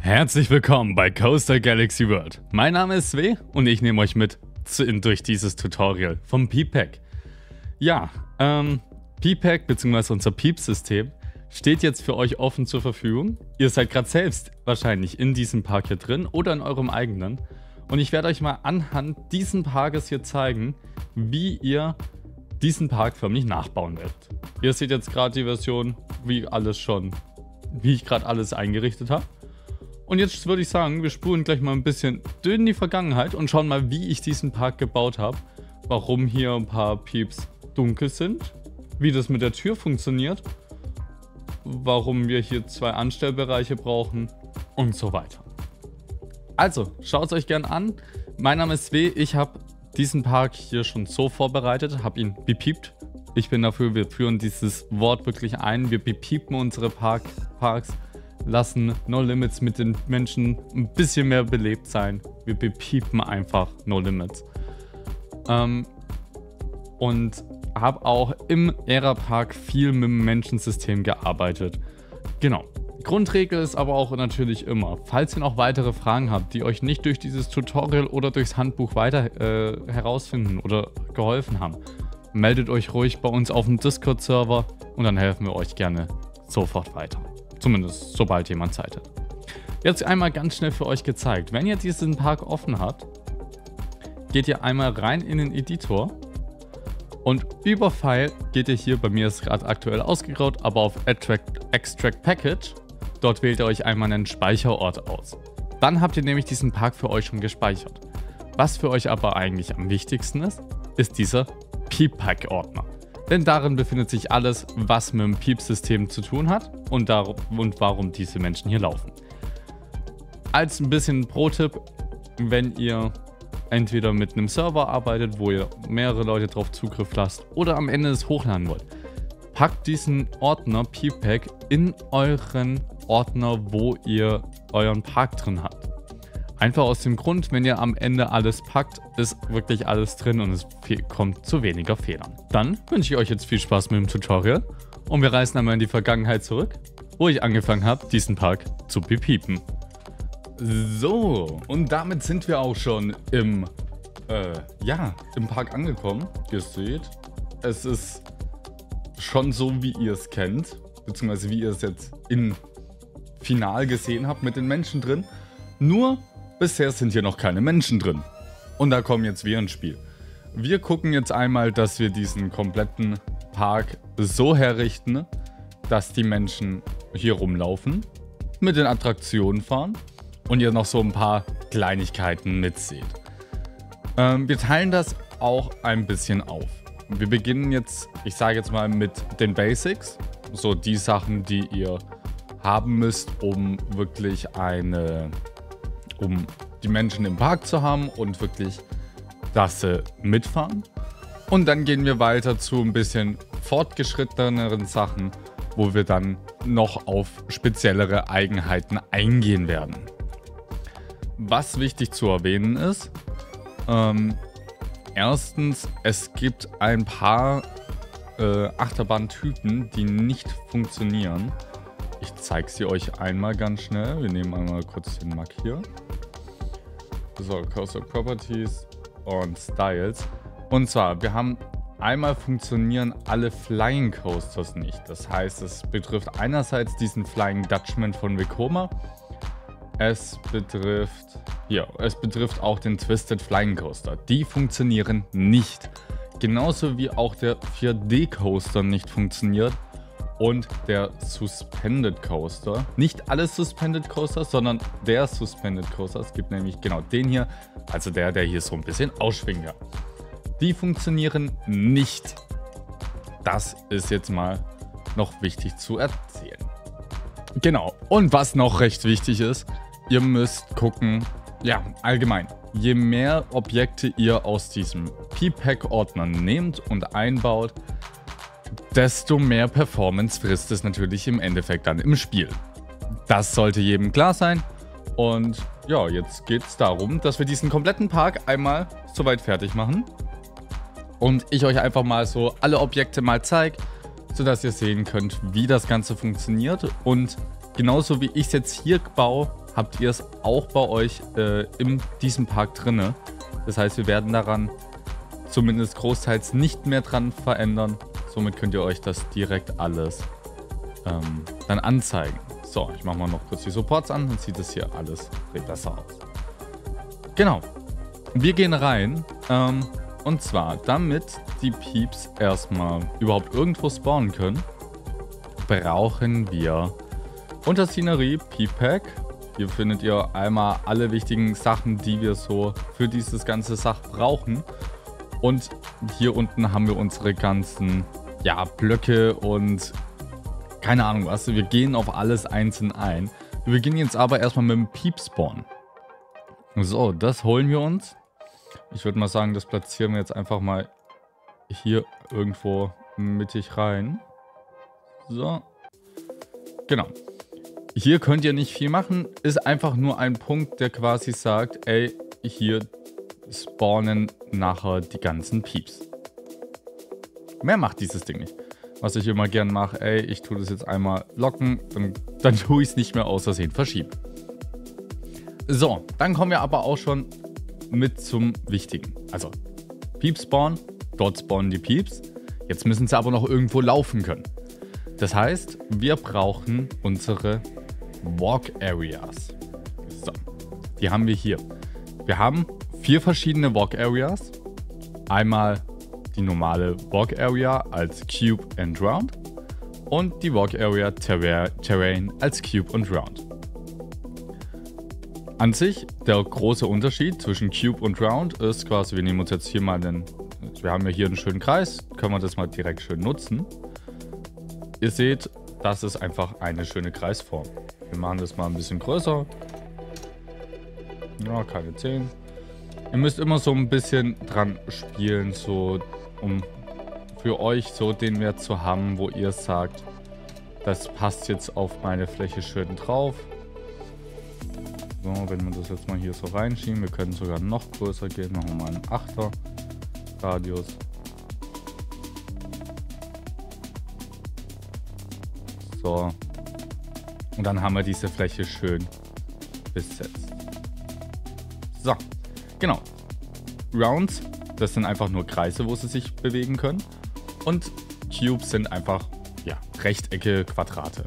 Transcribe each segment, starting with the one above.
Herzlich willkommen bei Coaster Galaxy World. Mein Name ist Sve und ich nehme euch mit durch dieses Tutorial vom Peep-Pack. Ja, Peep-Pack bzw. unser Peep-System steht jetzt für euch offen zur Verfügung. Ihr seid gerade selbst wahrscheinlich in diesem Park hier drin oder in eurem eigenen. Und ich werde euch mal anhand diesen Parkes hier zeigen, wie ihr diesen Park förmlich nachbauen werdet. Ihr seht jetzt gerade die Version, wie ich gerade alles eingerichtet habe. Und jetzt würde ich sagen, wir spulen gleich mal ein bisschen in die Vergangenheit und schauen mal, wie ich diesen Park gebaut habe. Warum hier ein paar Pieps dunkel sind, wie das mit der Tür funktioniert, warum wir hier 2 Anstellbereiche brauchen und so weiter. Also, schaut es euch gern an. Mein Name ist Sve, ich habe diesen Park hier schon so vorbereitet, habe ihn bepiept. Ich bin dafür, wir führen dieses Wort wirklich ein. Wir bepiepen unsere Parks, lassen No Limits mit den Menschen ein bisschen mehr belebt sein. Wir bepiepen einfach No Limits. Und habe auch im Ära-Park viel mit dem Menschensystem gearbeitet. Genau. Grundregel ist aber auch natürlich immer, falls ihr noch weitere Fragen habt, die euch nicht durch dieses Tutorial oder durchs Handbuch weiter herausfinden oder geholfen haben, meldet euch ruhig bei uns auf dem Discord-Server und dann helfen wir euch gerne sofort weiter. Zumindest sobald jemand Zeit hat. Jetzt einmal ganz schnell für euch gezeigt. Wenn ihr diesen Park offen habt, geht ihr einmal rein in den Editor und über File geht ihr hier, bei mir ist gerade aktuell ausgegraut, aber auf Extract Package. Dort wählt ihr euch einmal einen Speicherort aus. Dann habt ihr nämlich diesen Park für euch schon gespeichert. Was für euch aber eigentlich am wichtigsten ist, ist dieser Peep-Pack-Ordner. Denn darin befindet sich alles, was mit dem Peep-System zu tun hat und warum diese Menschen hier laufen. Als ein bisschen Pro-Tipp, wenn ihr entweder mit einem Server arbeitet, wo ihr mehrere Leute drauf Zugriff lasst oder am Ende es hochladen wollt, packt diesen Ordner Peep-Pack in euren Ordner, wo ihr euren Park drin habt. Einfach aus dem Grund, wenn ihr am Ende alles packt, ist wirklich alles drin und es kommt zu weniger Fehlern. Dann wünsche ich euch jetzt viel Spaß mit dem Tutorial und wir reisen einmal in die Vergangenheit zurück, wo ich angefangen habe, diesen Park zu bepiepen. So, und damit sind wir auch schon im Park angekommen. Ihr seht, es ist schon so, wie ihr es kennt, beziehungsweise wie ihr es jetzt in Final gesehen habt mit den Menschen drin. Nur bisher sind hier noch keine Menschen drin. Und da kommen jetzt wir ins Spiel. Wir gucken jetzt einmal, dass wir diesen kompletten Park so herrichten, dass die Menschen hier rumlaufen, mit den Attraktionen fahren und ihr noch so ein paar Kleinigkeiten mitseht. Wir teilen das auch ein bisschen auf. Wir beginnen jetzt, ich sage jetzt mal mit den Basics, so die Sachen, die ihr haben müsst, um wirklich um die Menschen im Park zu haben und wirklich, dass sie mitfahren. Und dann gehen wir weiter zu ein bisschen fortgeschritteneren Sachen, wo wir dann noch auf speziellere Eigenheiten eingehen werden. Was wichtig zu erwähnen ist, erstens, es gibt ein paar Achterbahntypen, die nicht funktionieren. Ich zeige sie euch einmal ganz schnell. Wir nehmen einmal kurz den Mark hier. So, Coaster Properties und Styles. Und zwar, wir haben einmal funktionieren alle Flying Coasters nicht. Das heißt, es betrifft einerseits diesen Flying Dutchman von Vekoma. Es betrifft auch den Twisted Flying Coaster. Die funktionieren nicht. Genauso wie auch der 4D Coaster nicht funktioniert. Und der Suspended Coaster. Nicht alle Suspended Coaster, sondern der Suspended Coaster. Es gibt nämlich genau den hier, also der hier so ein bisschen ausschwingt. Ja. Die funktionieren nicht. Das ist jetzt mal noch wichtig zu erzählen. Genau. Und was noch recht wichtig ist, ihr müsst gucken, ja, allgemein, je mehr Objekte ihr aus diesem Peep-Pack-Ordner nehmt und einbaut, desto mehr Performance frisst es natürlich im Endeffekt dann im Spiel. Das sollte jedem klar sein. Und ja, jetzt geht es darum, dass wir diesen kompletten Park einmal soweit fertig machen. Und ich euch einfach mal so alle Objekte mal zeige, sodass ihr sehen könnt, wie das Ganze funktioniert. Und genauso wie ich es jetzt hier baue, habt ihr es auch bei euch in diesem Park drinne. Das heißt, wir werden daran zumindest großteils nicht mehr dran verändern. Somit könnt ihr euch das direkt alles dann anzeigen. So, ich mache mal noch kurz die Supports an, dann sieht das hier alles besser aus. Genau. Wir gehen rein. Und zwar, damit die Pieps erstmal überhaupt irgendwo spawnen können, brauchen wir unter Szenerie Peep Pack. Hier findet ihr einmal alle wichtigen Sachen, die wir so für dieses ganze Sach brauchen. Und hier unten haben wir unsere ganzen Blöcke und keine Ahnung was. Wir gehen auf alles einzeln ein. Wir beginnen jetzt aber erstmal mit dem Peep Spawn. So, das holen wir uns. Ich würde mal sagen, das platzieren wir jetzt einfach mal hier irgendwo mittig rein. So. Genau. Hier könnt ihr nicht viel machen. Ist einfach nur ein Punkt, der quasi sagt, ey, hier spawnen nachher die ganzen Pieps. Mehr macht dieses Ding nicht. Was ich immer gern mache, ey, ich tue das jetzt einmal locken, dann tue ich es nicht mehr aus Versehen verschieben. So, dann kommen wir aber auch schon mit zum Wichtigen. Also, Pieps spawnen, dort spawnen die Pieps. Jetzt müssen sie aber noch irgendwo laufen können. Das heißt, wir brauchen unsere Walk Areas. So, die haben wir hier. Wir haben 4 verschiedene Walk Areas. Einmal die normale Walk Area als Cube and Round und die Walk Area Terrain als Cube und Round. An sich, der große Unterschied zwischen Cube und Round ist quasi, wir nehmen uns jetzt hier mal wir haben ja hier einen schönen Kreis, können wir das mal direkt schön nutzen. Ihr seht, das ist einfach eine schöne Kreisform. Wir machen das mal ein bisschen größer. Ja, keine 10. Ihr müsst immer so ein bisschen dran spielen, so um für euch so den Wert zu haben, wo ihr sagt, das passt jetzt auf meine Fläche schön drauf. So, wenn wir das jetzt mal hier so reinschieben, wir können sogar noch größer gehen, machen wir mal einen 8er Radius. So. Und dann haben wir diese Fläche schön besetzt. So, genau. Rounds, das sind einfach nur Kreise, wo sie sich bewegen können. Und Cubes sind einfach, Rechtecke, Quadrate.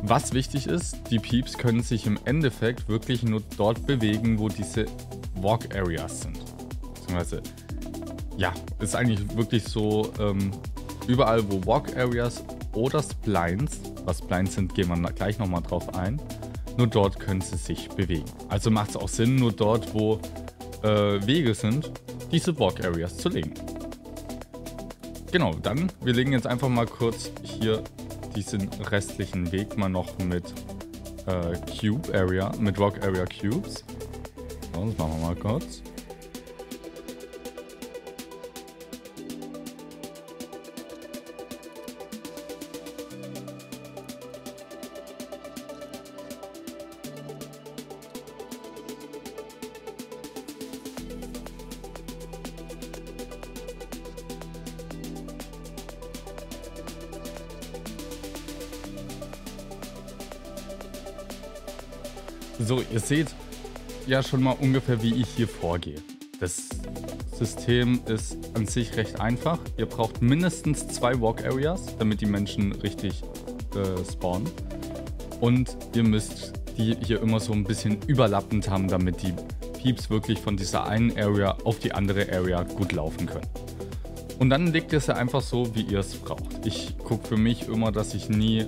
Was wichtig ist, die Pieps können sich im Endeffekt wirklich nur dort bewegen, wo diese Walk Areas sind. Beziehungsweise, ist eigentlich wirklich so, überall wo Walk Areas oder Splines, was Splines sind, gehen wir gleich nochmal drauf ein, nur dort können sie sich bewegen. Also macht es auch Sinn, nur dort wo Wege sind, diese Walk Areas zu legen. Genau, dann, wir legen jetzt einfach mal kurz hier diesen restlichen Weg mal noch mit mit Walk Area Cubes. So, das machen wir mal kurz. So, ihr seht ja schon mal ungefähr, wie ich hier vorgehe. Das System ist an sich recht einfach. Ihr braucht mindestens 2 Walk Areas, damit die Menschen richtig spawnen. Und ihr müsst die hier immer so ein bisschen überlappend haben, damit die Pieps wirklich von dieser einen Area auf die andere Area gut laufen können. Und dann legt ihr sie einfach so, wie ihr es braucht. Ich gucke für mich immer, dass ich nie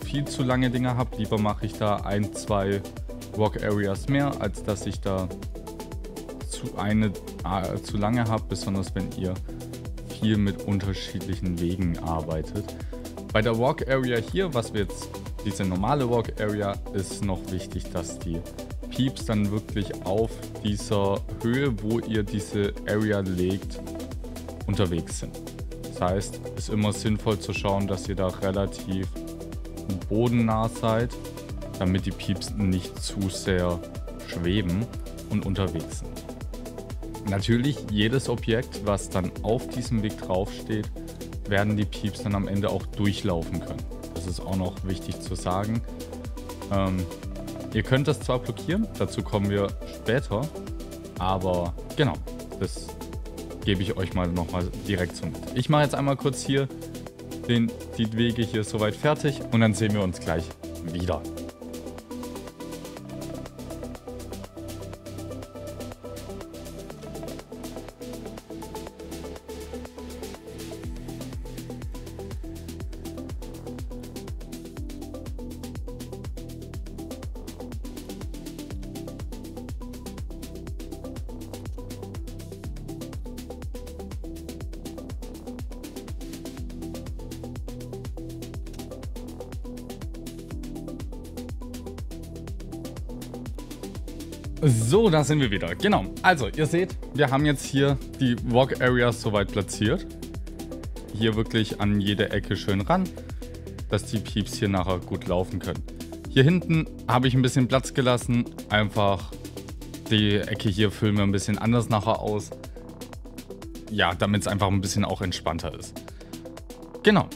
viel zu lange Dinger habe. Lieber mache ich da 1, 2 Walk Areas mehr, als dass ich da zu lange habe, besonders wenn ihr viel mit unterschiedlichen Wegen arbeitet. Bei der Walk Area hier, diese normale Walk Area, ist noch wichtig, dass die Pieps dann wirklich auf dieser Höhe, wo ihr diese Area legt, unterwegs sind. Das heißt, es ist immer sinnvoll zu schauen, dass ihr da relativ bodennah seid, damit die Pieps nicht zu sehr schweben und unterwegs sind. Natürlich, jedes Objekt, was dann auf diesem Weg draufsteht, werden die Pieps dann am Ende auch durchlaufen können. Das ist auch noch wichtig zu sagen. Ihr könnt das zwar blockieren, dazu kommen wir später, aber genau, das gebe ich euch mal nochmal direkt so mit. Ich mache jetzt einmal kurz hier die Wege hier soweit fertig und dann sehen wir uns gleich wieder. So, da sind wir wieder. Genau. Also, ihr seht, wir haben jetzt hier die Walk Areas soweit platziert. Hier wirklich an jede Ecke schön ran, dass die Pieps hier nachher gut laufen können. Hier hinten habe ich ein bisschen Platz gelassen. Einfach die Ecke hier füllen wir ein bisschen anders nachher aus. Ja, damit es einfach ein bisschen auch entspannter ist. Genau.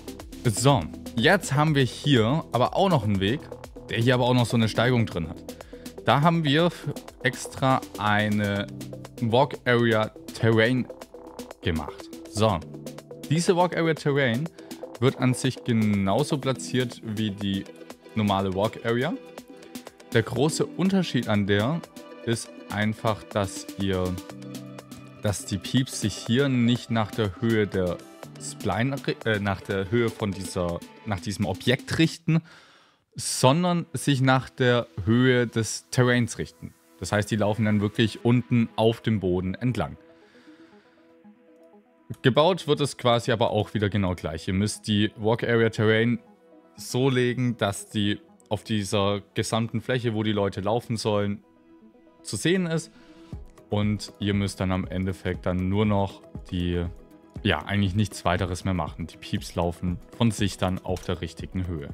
So, jetzt haben wir hier aber auch noch einen Weg, der hier aber auch noch so eine Steigung drin hat. Da haben wir extra eine Walk Area Terrain gemacht. So, diese Walk Area Terrain wird an sich genauso platziert wie die normale Walk Area. Der große Unterschied an der ist einfach, dass die Pieps sich hier nicht nach der Höhe der Spline, nach der Höhe von nach diesem Objekt richten, sondern sich nach der Höhe des Terrains richten. Das heißt, die laufen dann wirklich unten auf dem Boden entlang. Gebaut wird es quasi aber auch wieder genau gleich. Ihr müsst die Walk Area Terrain so legen, dass die auf dieser gesamten Fläche, wo die Leute laufen sollen, zu sehen ist. Und ihr müsst dann am Endeffekt dann nur noch eigentlich nichts weiteres mehr machen. Die Pieps laufen von sich dann auf der richtigen Höhe.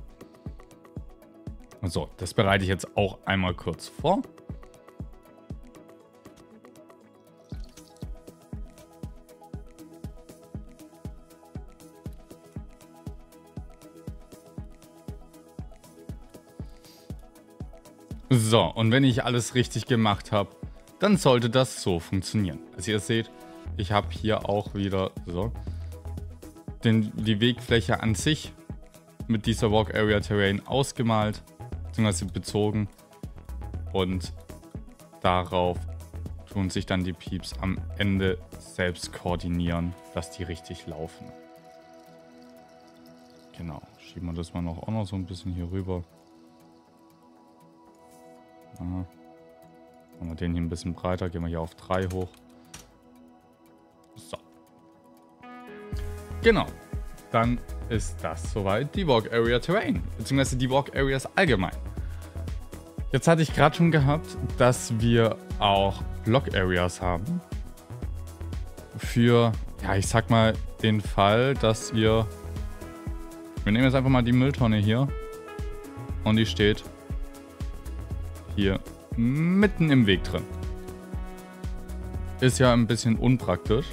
So, das bereite ich jetzt auch einmal kurz vor. So, und wenn ich alles richtig gemacht habe, dann sollte das so funktionieren. Also ihr seht, ich habe hier auch wieder so die Wegfläche an sich mit dieser Walk Area Terrain ausgemalt, beziehungsweise bezogen, und darauf tun sich dann die Pieps am Ende selbst koordinieren, dass die richtig laufen. Genau, schieben wir das mal auch noch so ein bisschen hier rüber. Machen wir den hier ein bisschen breiter, gehen wir hier auf 3 hoch. So. Genau. Dann ist das soweit die Walk Area Terrain, beziehungsweise die Walk Areas allgemein. Jetzt hatte ich gerade schon gehabt, dass wir auch Block Areas haben. Für, ja, ich sag mal, den Fall, dass wir nehmen jetzt einfach mal die Mülltonne hier und die steht hier mitten im Weg drin. Ist ja ein bisschen unpraktisch.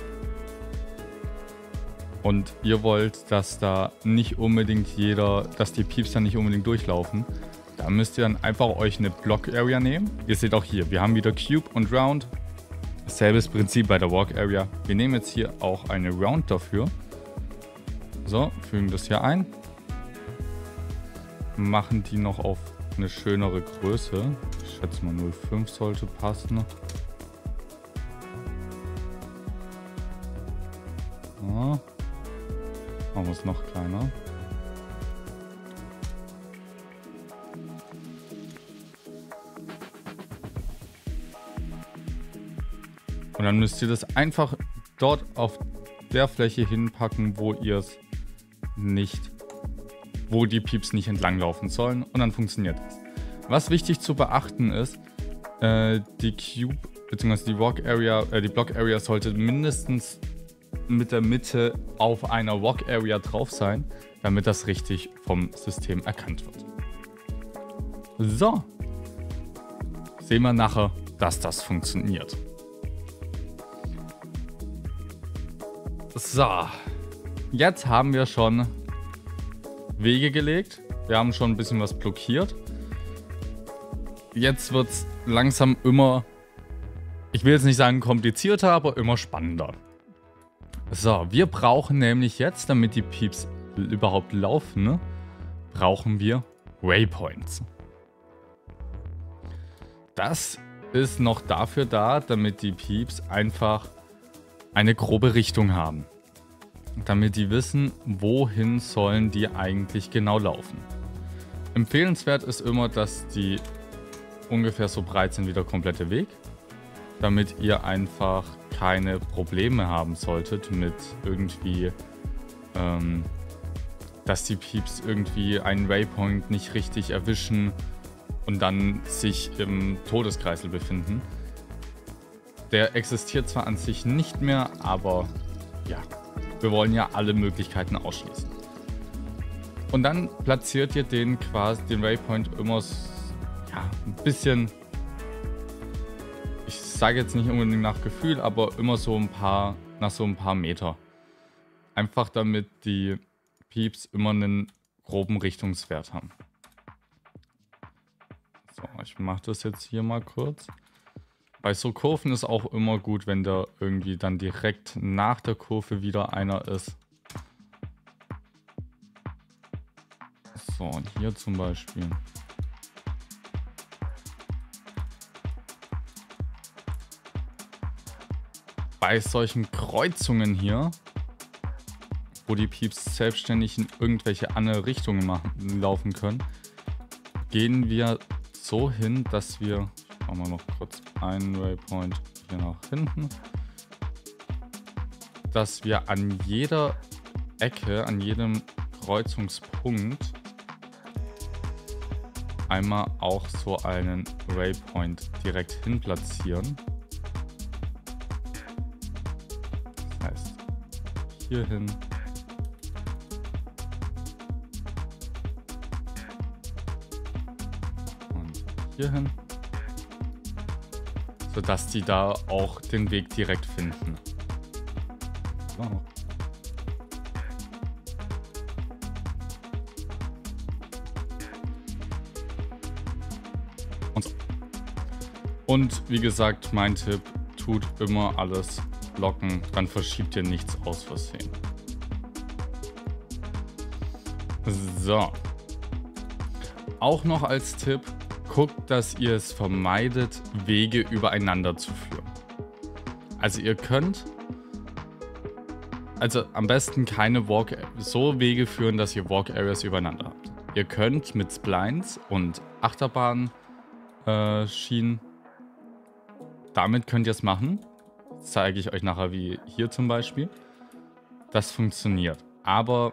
Und ihr wollt, dass da nicht unbedingt dass die Pieps da nicht unbedingt durchlaufen. Da müsst ihr dann einfach euch eine Block Area nehmen. Ihr seht auch hier, wir haben wieder Cube und Round. Selbes Prinzip bei der Walk Area. Wir nehmen jetzt hier auch eine Round dafür. So, fügen das hier ein. Machen die noch auf eine schönere Größe. Ich schätze mal 0,5 sollte passen. Ja. Machen wir es noch kleiner. Und dann müsst ihr das einfach dort auf der Fläche hinpacken, wo wo die Pieps nicht entlanglaufen sollen, und dann funktioniert das. Was wichtig zu beachten ist, die Cube bzw. die Walk Area, die Block Area sollte mindestens mit der Mitte auf einer Walk Area drauf sein, damit das richtig vom System erkannt wird. So, sehen wir nachher, dass das funktioniert. So, jetzt haben wir schon Wege gelegt. Wir haben schon ein bisschen was blockiert. jetzt wird es langsam immer, ich will jetzt nicht sagen komplizierter, aber immer spannender. So, wir brauchen nämlich jetzt, damit die Pieps überhaupt laufen, ne, brauchen wir Waypoints. Das ist noch dafür da, damit die Pieps einfach eine grobe Richtung haben. Damit die wissen, wohin sollen die eigentlich genau laufen. Empfehlenswert ist immer, dass die ungefähr so breit sind wie der komplette Weg, damit ihr einfach keine Probleme haben solltet mit irgendwie, dass die Pieps irgendwie einen Waypoint nicht richtig erwischen und dann sich im Todeskreisel befinden. Der existiert zwar an sich nicht mehr, aber ja, wir wollen ja alle Möglichkeiten ausschließen. Und dann platziert ihr den Waypoint immer ja, ein bisschen, ich sage jetzt nicht unbedingt nach Gefühl, aber immer so nach so ein paar Meter. Einfach damit die Pieps immer einen groben Richtungswert haben. So, ich mache das jetzt hier mal kurz. Bei so Kurven ist auch immer gut, wenn da irgendwie dann direkt nach der Kurve wieder einer ist. So, und hier zum Beispiel. Bei solchen Kreuzungen hier, wo die Pieps selbstständig in irgendwelche andere Richtungen laufen können, gehen wir so hin, dass wir, machen wir noch kurz einen Waypoint hier nach hinten, dass wir an jeder Ecke, an jedem Kreuzungspunkt einmal auch so einen Waypoint direkt hin platzieren. Das heißt, hier hin. Und hier hin. Sodass die da auch den Weg direkt finden. So. Und wie gesagt, mein Tipp, tut immer alles locken, dann verschiebt ihr nichts aus Versehen. So. Auch noch als Tipp, guckt, dass ihr es vermeidet, Wege übereinander zu führen. Also ihr könnt, am besten keine so Wege führen, dass ihr Walk Areas übereinander habt. Ihr könnt mit Splines und Achterbahn Schienen, damit könnt ihr es machen. Das zeige ich euch nachher, wie hier zum Beispiel. Das funktioniert. Aber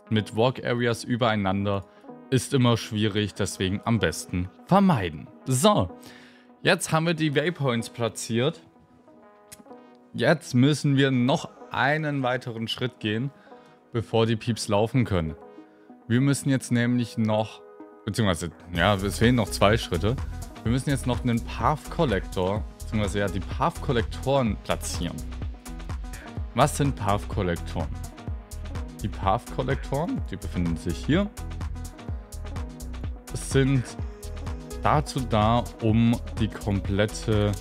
mit Walk Areas übereinander ist immer schwierig, deswegen am besten vermeiden. So, jetzt haben wir die Waypoints platziert. Jetzt müssen wir noch einen weiteren Schritt gehen, bevor die Pieps laufen können. Wir müssen jetzt nämlich noch, beziehungsweise, ja, es fehlen noch 2 Schritte. Wir müssen jetzt noch einen Path Collector, beziehungsweise ja, die Path Kollektoren platzieren. Was sind Path Kollektoren? Die Path Kollektoren, die befinden sich hier, sind dazu da, um die komplette,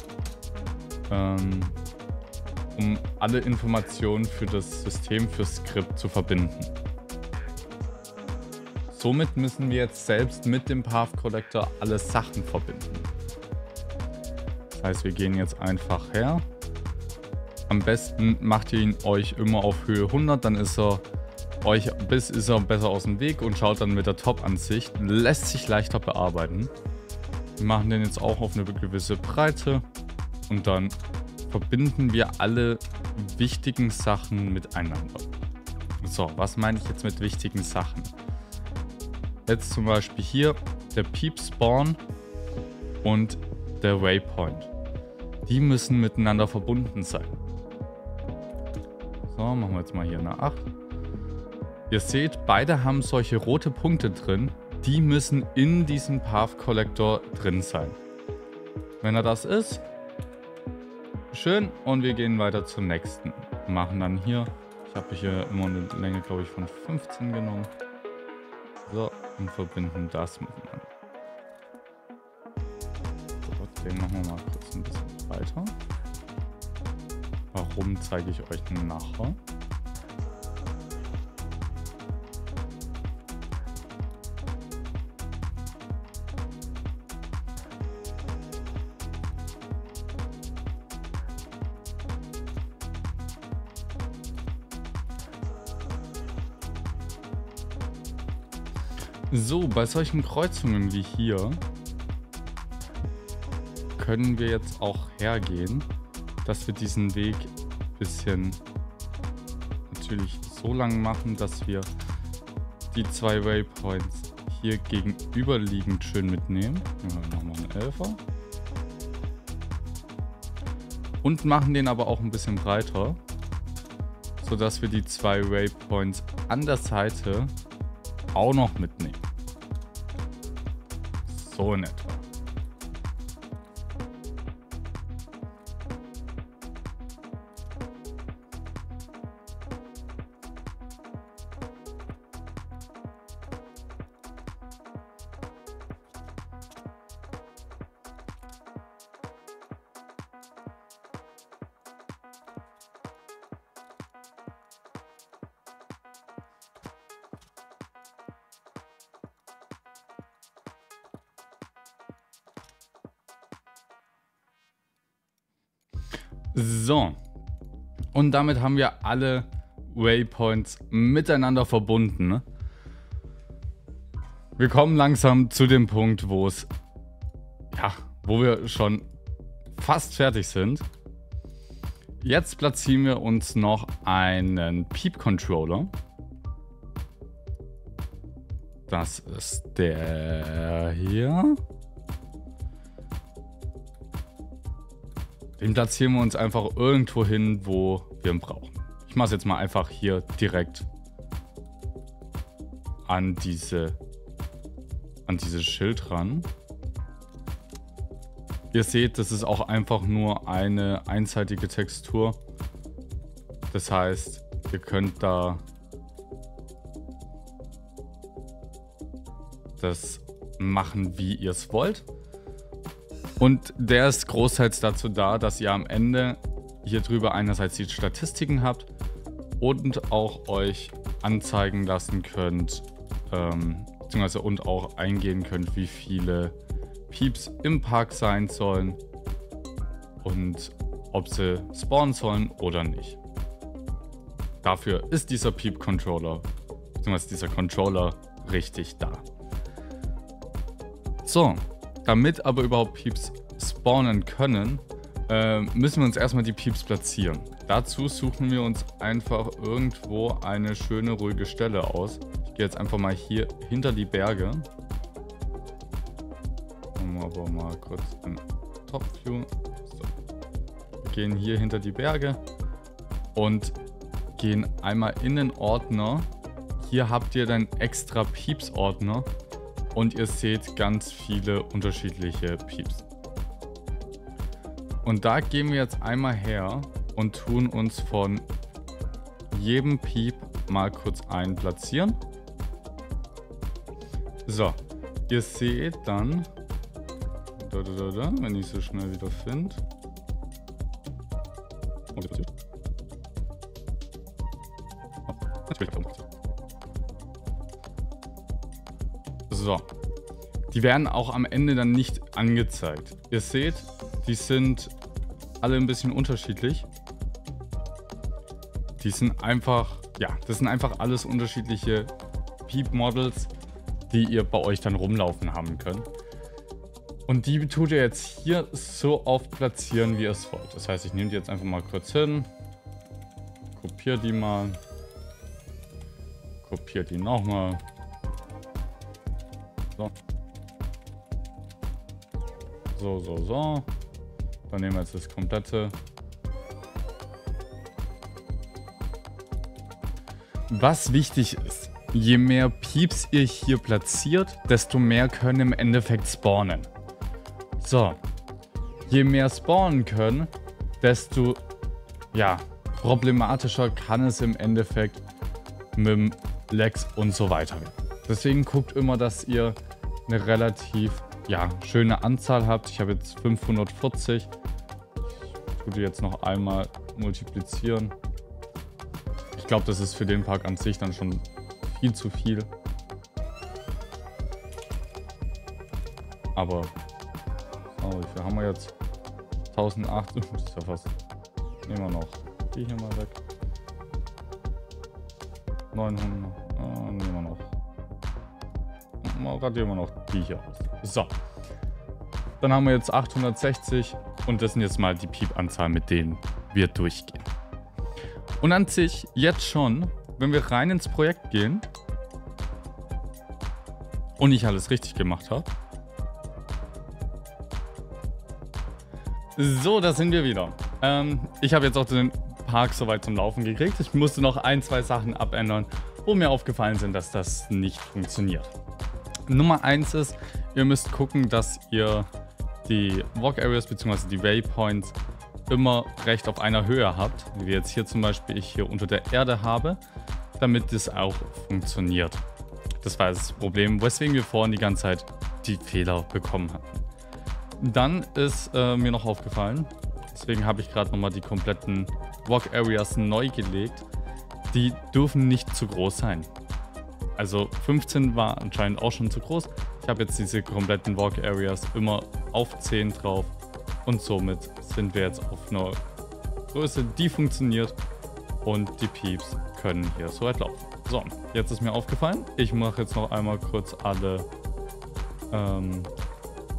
um alle Informationen für das System, für Skript zu verbinden. Somit müssen wir jetzt selbst mit dem Path Collector alle Sachen verbinden. Das heißt, wir gehen jetzt einfach her. Am besten macht ihr ihn euch immer auf Höhe 100, dann ist er besser aus dem Weg und schaut dann mit der Top-Ansicht. Lässt sich leichter bearbeiten. Wir machen den jetzt auch auf eine gewisse Breite und dann verbinden wir alle wichtigen Sachen miteinander. So, was meine ich jetzt mit wichtigen Sachen? Jetzt zum Beispiel hier der Peep Spawn und der Waypoint. Die müssen miteinander verbunden sein. So, machen wir jetzt mal hier eine 8. Ihr seht, beide haben solche rote Punkte drin. Die müssen in diesem Path Collector drin sein. Wenn er das ist, schön. Und wir gehen weiter zum nächsten. Machen dann hier, ich habe hier immer eine Länge, glaube ich, von 15 genommen. So, und verbinden das miteinander. Den machen wir mal kurz ein bisschen weiter. Warum, zeige ich euch nachher. So, bei solchen Kreuzungen wie hier können wir jetzt auch hergehen, dass wir diesen Weg ein bisschen natürlich so lang machen, dass wir die 2 Waypoints hier gegenüberliegend schön mitnehmen. Nochmal einen Elfer. Und machen den aber auch ein bisschen breiter, sodass wir die 2 Waypoints an der Seite auch noch mitnehmen. So in etwa. So, und damit haben wir alle Waypoints miteinander verbunden. Wir kommen langsam zu dem Punkt, wo wir schon fast fertig sind. Jetzt platzieren wir uns noch einen Peep-Controller. Das ist der hier. Den platzieren wir uns einfach irgendwo hin, wo wir ihn brauchen. Ich mache es jetzt mal einfach hier direkt an dieses Schild ran. Ihr seht, das ist auch einfach nur eine einseitige Textur. Das heißt, ihr könnt da das machen, wie ihr es wollt. Und der ist großteils dazu da, dass ihr am Ende hier drüber einerseits die Statistiken habt und auch euch anzeigen lassen könnt, beziehungsweise und auch eingehen könnt, wie viele Peeps im Park sein sollen und ob sie spawnen sollen oder nicht. Dafür ist dieser Peep-Controller, beziehungsweise dieser Controller richtig da. So. Damit aber überhaupt Peeps spawnen können, müssen wir uns erstmal die Peeps platzieren. Dazu suchen wir uns einfach irgendwo eine schöne, ruhige Stelle aus. Ich gehe jetzt einfach mal hier hinter die Berge. Machen wir aber mal kurz im Top-View. So. Wir gehen hier hinter die Berge und gehen einmal in den Ordner. Hier habt ihr dann extra Peeps-Ordner. Und ihr seht ganz viele unterschiedliche Peeps. Und da gehen wir jetzt einmal her und tun uns von jedem Peep mal kurz einen platzieren. So, ihr seht dann, wenn ich so schnell wieder finde. So, die werden auch am Ende dann nicht angezeigt. Ihr seht, die sind alle ein bisschen unterschiedlich. Die sind einfach, das sind einfach alles unterschiedliche Peep-Models, die ihr bei euch dann rumlaufen haben könnt. Und die tut ihr jetzt hier so oft platzieren, wie ihr es wollt. Das heißt, ich nehme die jetzt einfach mal kurz hin, kopiere die mal, kopiere die nochmal. So. Dann nehmen wir jetzt das komplette. Was wichtig ist, je mehr Peeps ihr hier platziert, desto mehr können im Endeffekt spawnen. So, je mehr spawnen können, desto problematischer kann es im Endeffekt mit dem Lags und so weiter werden. Deswegen guckt immer, dass ihr eine relativ ja, schöne Anzahl habt. Ich habe jetzt 540. Ich würde jetzt noch einmal multiplizieren. Ich glaube, das ist für den Park an sich dann schon viel zu viel. Aber, oh, wie viel haben wir jetzt? 1800, das ist ja fast. Nehmen wir noch die hier mal weg. 900, nehmen wir noch. Radieren wir noch die hier aus. So. Dann haben wir jetzt 860 und das sind jetzt mal die Piep-Anzahl, mit denen wir durchgehen. Und an sich, jetzt schon, wenn wir rein ins Projekt gehen und ich alles richtig gemacht habe. So, da sind wir wieder. Ich habe jetzt auch den Park soweit zum Laufen gekriegt. Ich musste noch ein, zwei Sachen abändern, wo mir aufgefallen sind, dass das nicht funktioniert. Nummer 1 ist, ihr müsst gucken, dass ihr die Walk Areas bzw. die Waypoints immer recht auf einer Höhe habt. Wie jetzt hier zum Beispiel ich hier unter der Erde habe, damit das auch funktioniert. Das war das Problem, weswegen wir vorhin die ganze Zeit die Fehler bekommen hatten. Dann ist mir noch aufgefallen, deswegen habe ich gerade nochmal die kompletten Walk Areas neu gelegt. Die dürfen nicht zu groß sein. Also 15 war anscheinend auch schon zu groß. Ich habe jetzt diese kompletten Walk Areas immer auf 10 drauf. Und somit sind wir jetzt auf einer Größe, die funktioniert. Und die Pieps können hier so weit laufen. So, jetzt ist mir aufgefallen. Ich mache jetzt noch einmal kurz alle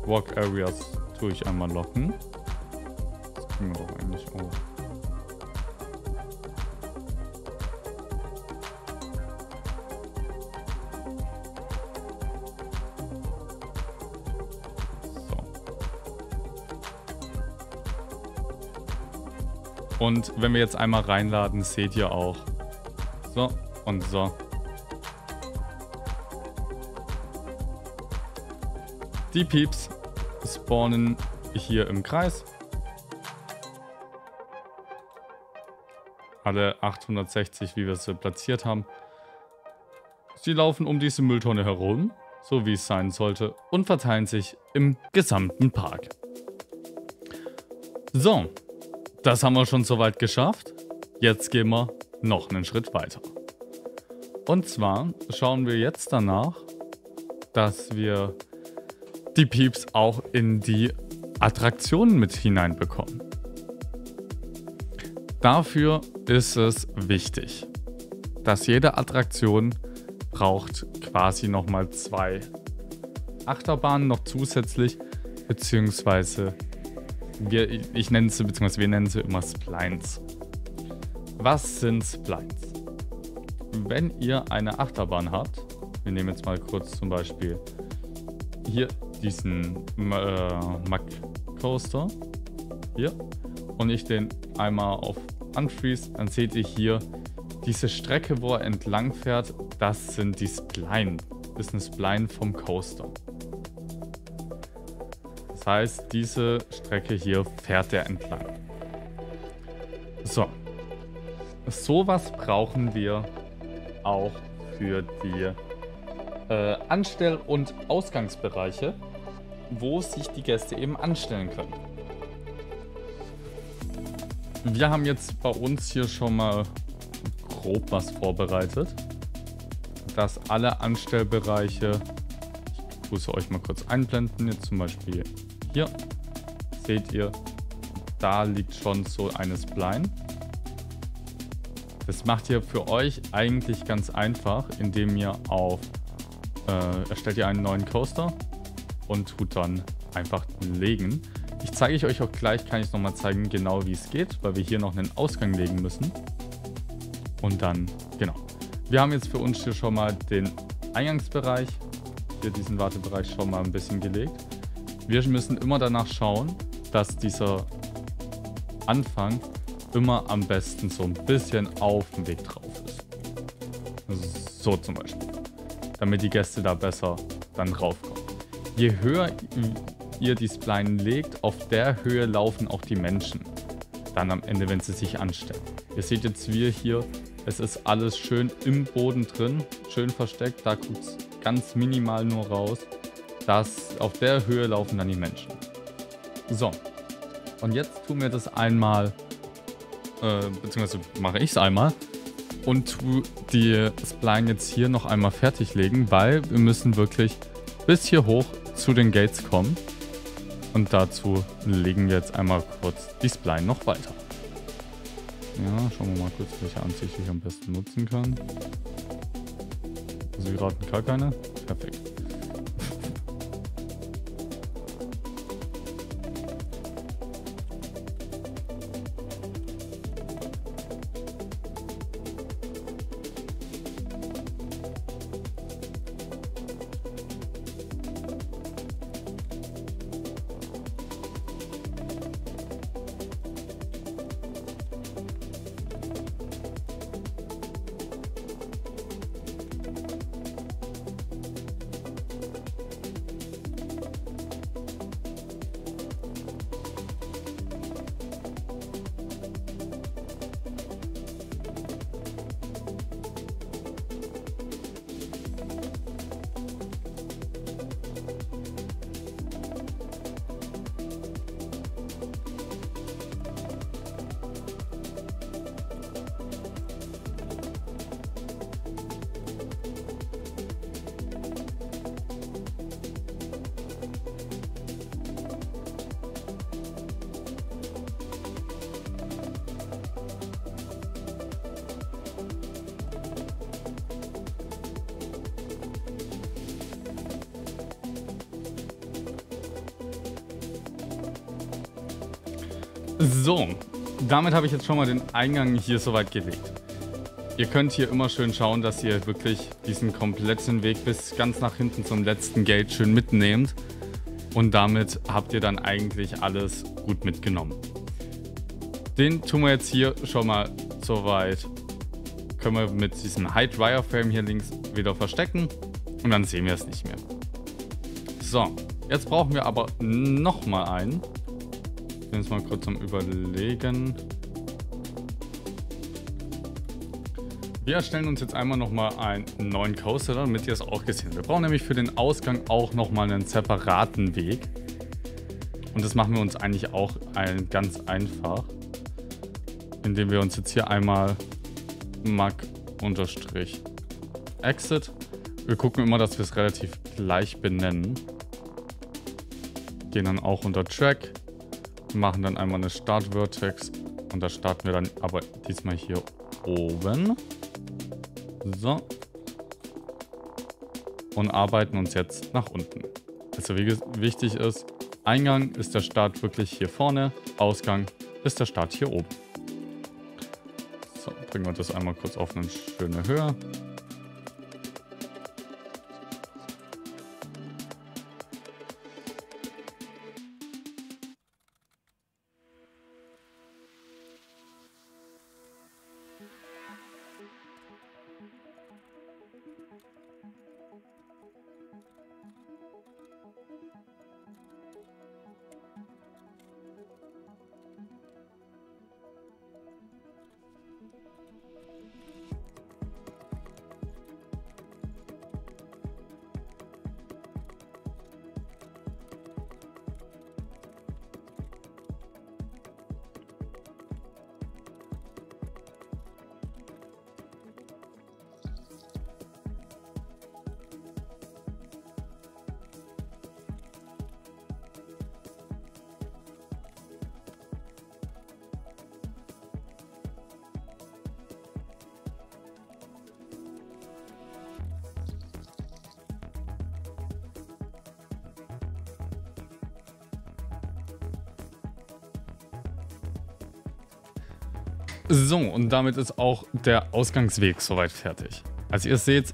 Walk Areas durch einmal locken. Das kriegen wir doch eigentlich auch. Und wenn wir jetzt einmal reinladen, seht ihr auch. So und so. Die Pieps spawnen hier im Kreis. Alle 860, wie wir sie platziert haben. Sie laufen um diese Mülltonne herum, so wie es sein sollte, und verteilen sich im gesamten Park. So. Das haben wir schon soweit geschafft. Jetzt gehen wir noch einen Schritt weiter. Und zwar schauen wir jetzt danach, dass wir die Pieps auch in die Attraktionen mit hineinbekommen. Dafür ist es wichtig, dass jede Attraktion braucht quasi nochmal 2 Achterbahnen noch zusätzlich, beziehungsweise wir nennen sie immer Splines. Was sind Splines? Wenn ihr eine Achterbahn habt, wir nehmen jetzt mal kurz zum Beispiel hier diesen Mack Coaster hier und ich den einmal auf Unfreeze, dann seht ihr hier diese Strecke, wo er entlang fährt, das sind die Spline. Das ist eine Spline vom Coaster. Das heißt, diese Strecke hier fährt er entlang. So. Sowas brauchen wir auch für die Anstell- und Ausgangsbereiche, wo sich die Gäste eben anstellen können. Wir haben jetzt bei uns hier schon mal grob was vorbereitet, dass alle Anstellbereiche, ich muss euch mal kurz einblenden, jetzt zum Beispiel hier, seht ihr, da liegt schon so eine Spline. Das macht ihr für euch eigentlich ganz einfach, indem ihr auf erstellt ihr einen neuen Coaster und tut dann einfach legen. Ich zeige euch auch gleich, kann ich nochmal zeigen, genau wie es geht, weil wir hier noch einen Ausgang legen müssen. Und dann, genau. Wir haben jetzt für uns hier schon mal den Eingangsbereich, hier diesen Wartebereich schon mal ein bisschen gelegt. Wir müssen immer danach schauen, dass dieser Anfang immer am besten so ein bisschen auf dem Weg drauf ist. So zum Beispiel. Damit die Gäste da besser dann raufkommen. Je höher ihr die Spline legt, auf der Höhe laufen auch die Menschen. Dann am Ende, wenn sie sich anstellen. Ihr seht jetzt wir hier, es ist alles schön im Boden drin, schön versteckt. Da guckt es ganz minimal nur raus. auf der Höhe laufen dann die Menschen. So. Und jetzt tun wir das einmal, beziehungsweise mache ich es einmal und tue die Spline jetzt hier noch einmal fertiglegen, weil wir müssen wirklich bis hier hoch zu den Gates kommen. Und dazu legen wir jetzt einmal kurz die Spline noch weiter. Ja, schauen wir mal kurz, welche Ansicht ich am besten nutzen kann. Also wir raten gar keine. Perfekt. So, damit habe ich jetzt schon mal den Eingang hier soweit gelegt. Ihr könnt hier immer schön schauen, dass ihr wirklich diesen kompletten Weg bis ganz nach hinten zum letzten Gate schön mitnehmt. Und damit habt ihr dann eigentlich alles gut mitgenommen. Den tun wir jetzt hier schon mal soweit. Können wir mit diesem Hide Wireframe hier links wieder verstecken. Und dann sehen wir es nicht mehr. So, jetzt brauchen wir aber nochmal einen. Ich bin jetzt mal kurz am Überlegen. Wir erstellen uns jetzt einmal nochmal einen neuen Coaster, damit ihr es auch gesehen habt. Wir brauchen nämlich für den Ausgang auch nochmal einen separaten Weg. Und das machen wir uns eigentlich auch ganz einfach. Indem wir uns jetzt hier einmal mag_exit. Wir gucken immer, dass wir es relativ gleich benennen. Gehen dann auch unter Track. Machen dann einmal eine Start-Vertex. Und da starten wir dann aber diesmal hier oben. So. Und arbeiten uns jetzt nach unten. Also wie wichtig ist, Eingang ist der Start wirklich hier vorne. Ausgang ist der Start hier oben. So, bringen wir das einmal kurz auf eine schöne Höhe. So, und damit ist auch der Ausgangsweg soweit fertig. Also ihr seht,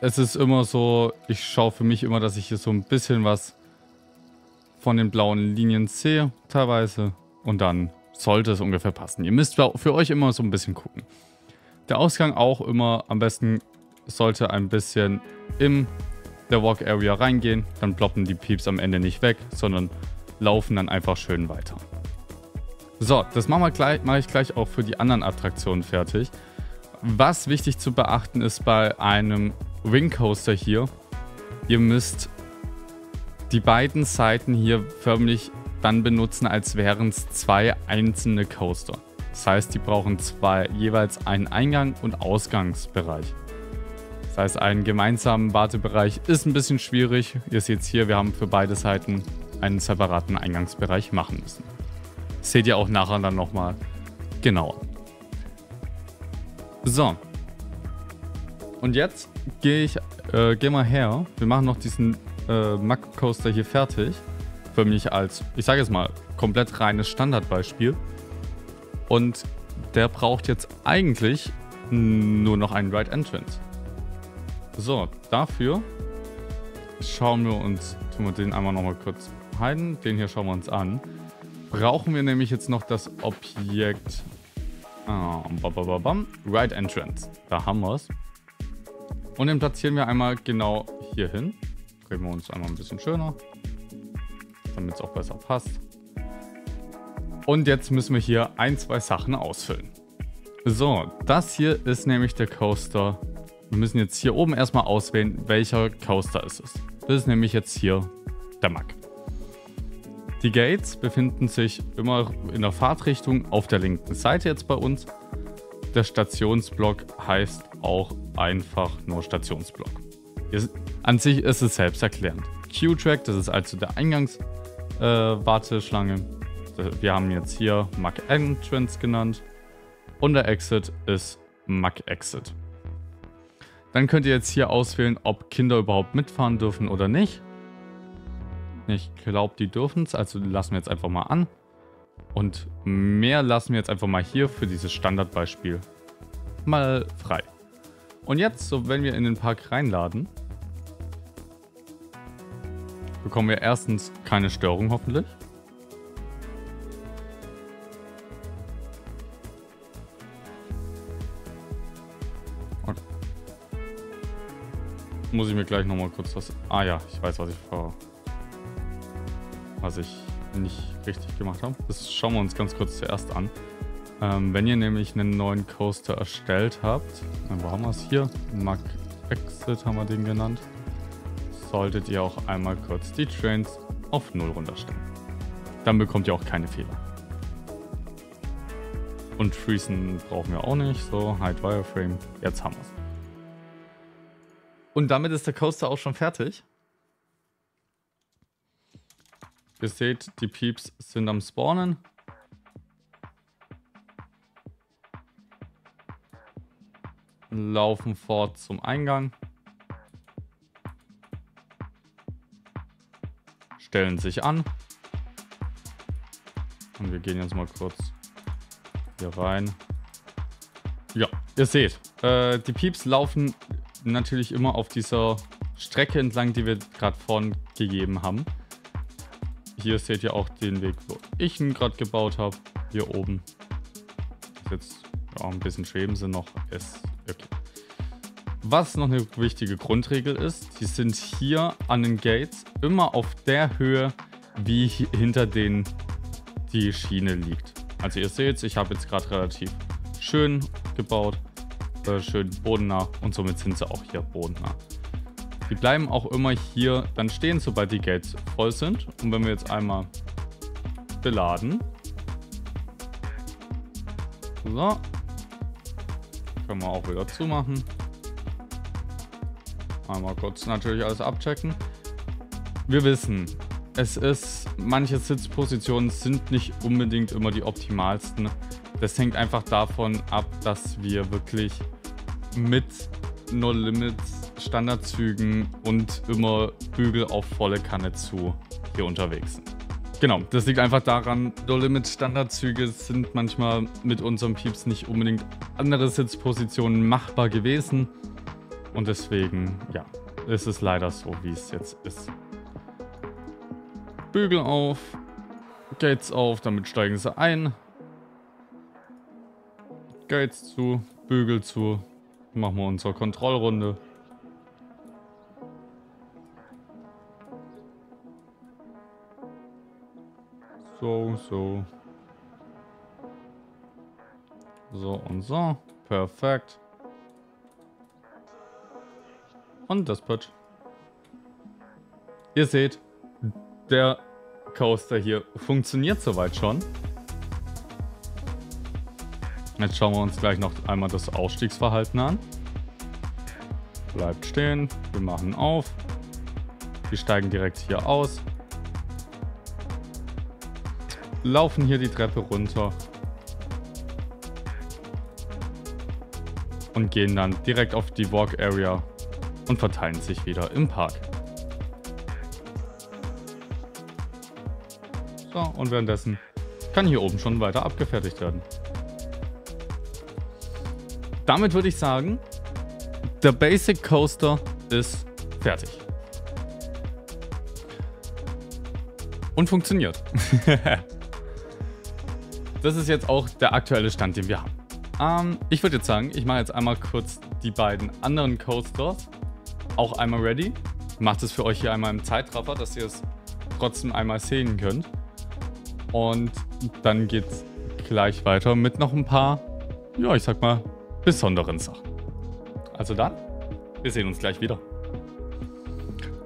es ist immer so, ich schaue für mich immer, dass ich hier so ein bisschen was von den blauen Linien sehe, teilweise. Und dann sollte es ungefähr passen. Ihr müsst für euch immer so ein bisschen gucken. Der Ausgang auch immer am besten sollte ein bisschen in der Walk Area reingehen. Dann ploppen die Pieps am Ende nicht weg, sondern laufen dann einfach schön weiter. So, das mache ich gleich auch für die anderen Attraktionen fertig. Was wichtig zu beachten ist bei einem Wing Coaster hier, Ihr müsst die beiden Seiten hier förmlich dann benutzen, als wären es zwei einzelne Coaster. Das heißt, die brauchen jeweils einen Eingang- und Ausgangsbereich. Das heißt, einen gemeinsamen Wartebereich ist ein bisschen schwierig. Ihr seht es hier, wir haben für beide Seiten einen separaten Eingangsbereich machen müssen. Das seht ihr auch nachher dann nochmal genauer. So. Und jetzt geh mal her. Wir machen noch diesen Mack Coaster hier fertig. Für mich als, ich sage jetzt mal, komplett reines Standardbeispiel. Und der braucht jetzt eigentlich nur noch einen Ride Entrance. So, dafür tun wir den einmal nochmal kurz halten. Den hier schauen wir uns an. Brauchen wir nämlich jetzt noch das Objekt Ride Entrance. Da haben wir es. Und den platzieren wir einmal genau hier hin. Drehen wir uns einmal ein bisschen schöner, damit es auch besser passt. Und jetzt müssen wir hier ein, zwei Sachen ausfüllen. So, das hier ist nämlich der Coaster. Wir müssen jetzt hier oben erstmal auswählen, welcher Coaster es ist. Das ist nämlich jetzt hier der Mack. Die Gates befinden sich immer in der Fahrtrichtung auf der linken Seite jetzt bei uns. Der Stationsblock heißt auch einfach nur Stationsblock. An sich ist es selbsterklärend. Q-Track, das ist also der Eingangswarteschlange. Wir haben jetzt hier Mack Entrance genannt. Und der Exit ist Mack Exit. Dann könnt ihr jetzt hier auswählen, ob Kinder überhaupt mitfahren dürfen oder nicht. Ich glaube, die dürfen es, also lassen wir jetzt einfach mal an. Und mehr lassen wir jetzt einfach mal hier für dieses Standardbeispiel mal frei. Und jetzt, so wenn wir in den Park reinladen, bekommen wir erstens keine Störung hoffentlich. Okay. Muss ich mir gleich nochmal kurz was... Ah ja, ich weiß, was ich nicht richtig gemacht habe. Das schauen wir uns ganz kurz zuerst an. Wenn ihr nämlich einen neuen Coaster erstellt habt, wo haben wir es hier? Mack Exit haben wir den genannt. Solltet ihr auch einmal kurz die Trains auf 0 runterstellen. Dann bekommt ihr auch keine Fehler. Und Freezen brauchen wir auch nicht. So, Hide Wireframe. Jetzt haben wir es. Und damit ist der Coaster auch schon fertig. Ihr seht, die Peeps sind am Spawnen. Laufen fort zum Eingang. Stellen sich an. Und wir gehen jetzt mal kurz hier rein. Ja, ihr seht, die Peeps laufen natürlich immer auf dieser Strecke entlang, die wir gerade vorhin gegeben haben. Hier seht ihr auch den Weg, wo ich ihn gerade gebaut habe. Hier oben. Ist jetzt ja, ein bisschen schweben sie noch. Ist okay. Was noch eine wichtige Grundregel ist, die sind hier an den Gates immer auf der Höhe, wie hinter denen die Schiene liegt. Also ihr seht, ich habe jetzt gerade relativ schön gebaut, schön bodennah und somit sind sie auch hier bodennah. Die bleiben auch immer hier dann stehen, sobald die Gates voll sind. Und wenn wir jetzt einmal beladen, so, können wir auch wieder zumachen. Einmal kurz natürlich alles abchecken. Wir wissen, manche Sitzpositionen sind nicht unbedingt immer die optimalsten. Das hängt einfach davon ab, dass wir wirklich mit No Limits Standardzügen und immer Bügel auf volle Kanne zu hier unterwegs sind. Genau, das liegt einfach daran, No Limit Standardzüge sind manchmal mit unserem Pieps nicht unbedingt andere Sitzpositionen machbar gewesen. Und deswegen, ja, ist es leider so, wie es jetzt ist. Bügel auf, Gates auf, damit steigen sie ein. Gates zu, Bügel zu. Machen wir unsere Kontrollrunde. So. So und so. Perfekt. Und Dispatch. Ihr seht, der Coaster hier funktioniert soweit schon. Jetzt schauen wir uns gleich noch einmal das Ausstiegsverhalten an. Bleibt stehen, wir machen auf. Wir steigen direkt hier aus. Laufen hier die Treppe runter. Und gehen dann direkt auf die Walk Area und verteilen sich wieder im Park. So, und währenddessen kann hier oben schon weiter abgefertigt werden. Damit würde ich sagen, der Basic Coaster ist fertig. Und funktioniert. Das ist jetzt auch der aktuelle Stand, den wir haben. Ich würde jetzt sagen, ich mache jetzt einmal kurz die beiden anderen Coasters auch einmal ready. Macht es für euch hier einmal im Zeitraffer, dass ihr es trotzdem einmal sehen könnt. Und dann geht es gleich weiter mit noch ein paar, ja, ich sag mal, besonderen Sachen. Also dann, wir sehen uns gleich wieder.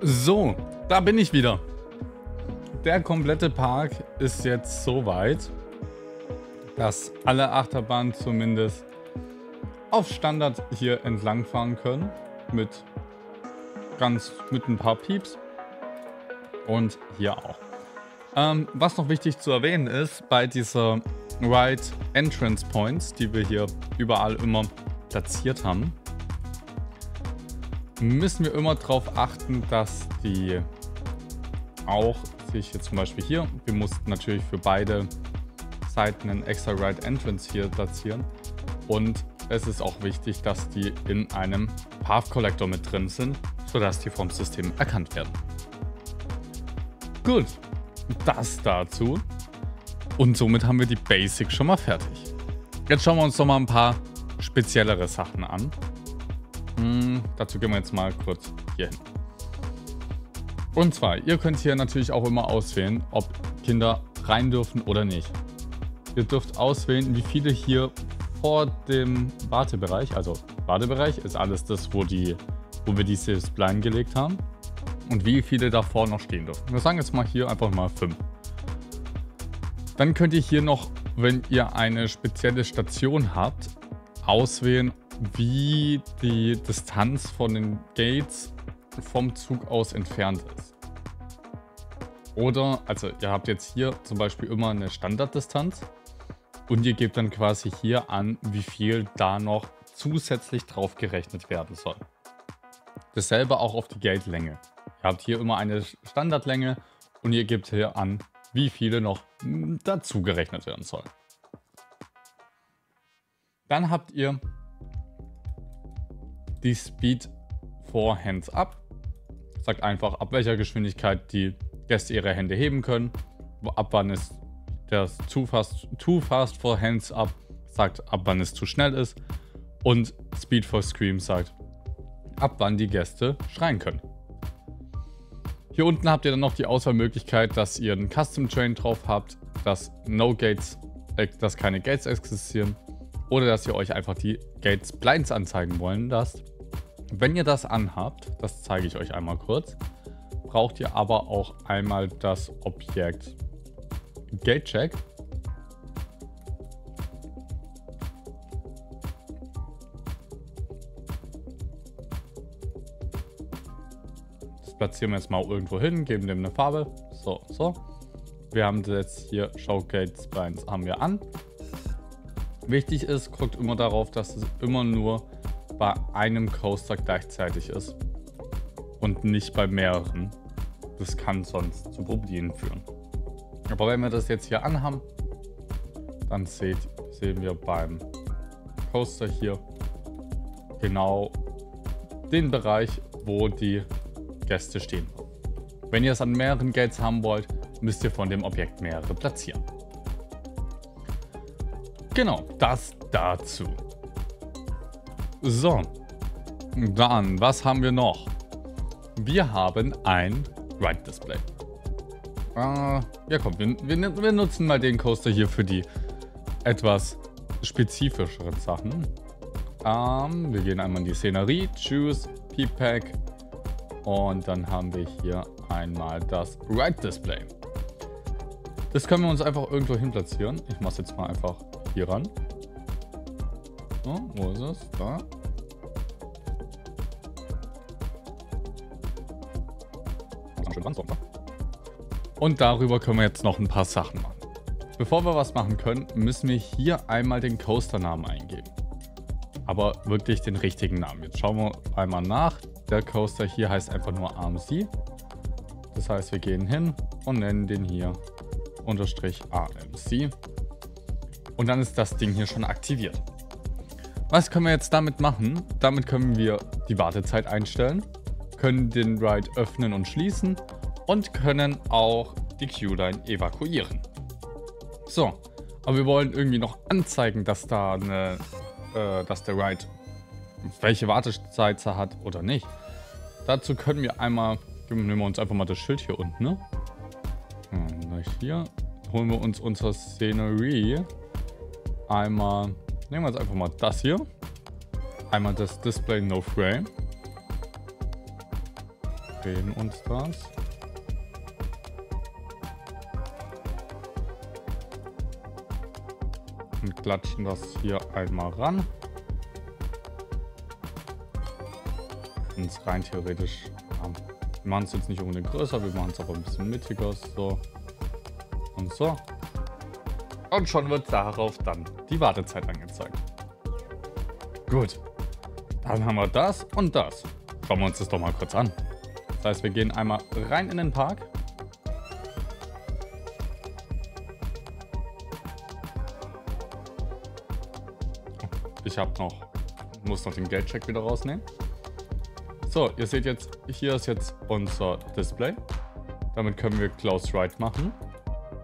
So, da bin ich wieder. Der komplette Park ist jetzt so weit, dass alle Achterbahnen zumindest auf Standard hier entlang fahren können. Mit ein paar Pieps. Und hier auch. Was noch wichtig zu erwähnen ist, bei dieser Ride Entrance Points, die wir hier überall immer platziert haben, müssen wir immer darauf achten, dass die auch, sehe ich jetzt zum Beispiel hier, wir mussten natürlich für beide Seiten einen extra Ride Entrance hier platzieren. Und es ist auch wichtig, dass die in einem Path Collector mit drin sind, sodass die vom System erkannt werden. Gut, das dazu. Und somit haben wir die Basics schon mal fertig. Jetzt schauen wir uns noch mal ein paar speziellere Sachen an. Dazu gehen wir jetzt mal kurz hier hin. Und zwar, ihr könnt hier natürlich auch immer auswählen, ob Kinder rein dürfen oder nicht. Ihr dürft auswählen, wie viele hier vor dem Wartebereich, also Wartebereich ist alles das, wo wir diese Spline gelegt haben. Und wie viele davor noch stehen dürfen. Wir sagen jetzt mal hier einfach mal 5. Dann könnt ihr hier noch, wenn ihr eine spezielle Station habt, auswählen, wie die Distanz von den Gates vom Zug aus entfernt ist. Oder, also ihr habt jetzt hier zum Beispiel immer eine Standarddistanz und ihr gebt dann quasi hier an, wie viel da noch zusätzlich drauf gerechnet werden soll. Dasselbe auch auf die Gate-Länge. Ihr habt hier immer eine Standardlänge und ihr gebt hier an, wie viele noch dazu gerechnet werden sollen. Dann habt ihr die Speed for Hands Up. Sagt einfach, ab welcher Geschwindigkeit die Gäste ihre Hände heben können. Ab wann ist das too fast for Hands Up, sagt ab wann es zu schnell ist. Und Speed for Scream sagt, ab wann die Gäste schreien können. Hier unten habt ihr dann noch die Auswahlmöglichkeit, dass ihr einen Custom Train drauf habt, dass dass keine Gates existieren oder dass ihr euch einfach die Gates Blinds anzeigen wollen lasst. Wenn ihr das anhabt, das zeige ich euch einmal kurz, braucht ihr aber auch einmal das Objekt Gate Check. Platzieren wir jetzt mal irgendwo hin, geben dem eine Farbe. So. Wir haben jetzt hier Show Gate Splines haben wir an. Wichtig ist, guckt immer darauf, dass es immer nur bei einem Coaster gleichzeitig ist und nicht bei mehreren. Das kann sonst zu Problemen führen. Aber wenn wir das jetzt hier anhaben, dann sehen wir beim Coaster hier genau den Bereich, wo die Gäste stehen. Wenn ihr es an mehreren Gates haben wollt, müsst ihr von dem Objekt mehrere platzieren. Genau, das dazu. So, dann, was haben wir noch? Wir haben ein Ride Display. Ja komm, wir nutzen mal den Coaster hier für die etwas spezifischeren Sachen. Wir gehen einmal in die Szenerie, Choose, P-Pack. Und dann haben wir hier einmal das Ride Display. Das können wir uns einfach irgendwo hin platzieren. Ich mache es jetzt mal einfach hier ran. So, wo ist es? Da. Und darüber können wir jetzt noch ein paar Sachen machen. Bevor wir was machen können, müssen wir hier einmal den Coaster-Namen eingeben. Aber wirklich den richtigen Namen. Jetzt schauen wir einmal nach. Der Coaster hier heißt einfach nur AMC. Das heißt, wir gehen hin und nennen den hier unterstrich AMC. Und dann ist das Ding hier schon aktiviert. Was können wir jetzt damit machen? Damit können wir die Wartezeit einstellen, können den Ride öffnen und schließen und können auch die Queueline evakuieren. So, aber wir wollen irgendwie noch anzeigen, dass da dass der Ride welche Wartezeit er hat oder nicht. Dazu können wir einmal, nehmen wir uns einfach mal das Schild hier unten, ne? Hier holen wir uns unsere Szenerie. Einmal, nehmen wir jetzt einfach mal das hier. Einmal das Display No Frame. Drehen uns das. Und klatschen das hier einmal ran. Und rein theoretisch, wir machen es jetzt nicht unbedingt größer, wir machen es aber ein bisschen mittiger, so und so. Und schon wird darauf dann die Wartezeit angezeigt. Gut, dann haben wir das und das. Schauen wir uns das doch mal kurz an. Das heißt, wir gehen einmal rein in den Park. Muss noch den Geldcheck wieder rausnehmen. So, ihr seht jetzt, hier ist jetzt unser Display. Damit können wir Close Ride machen.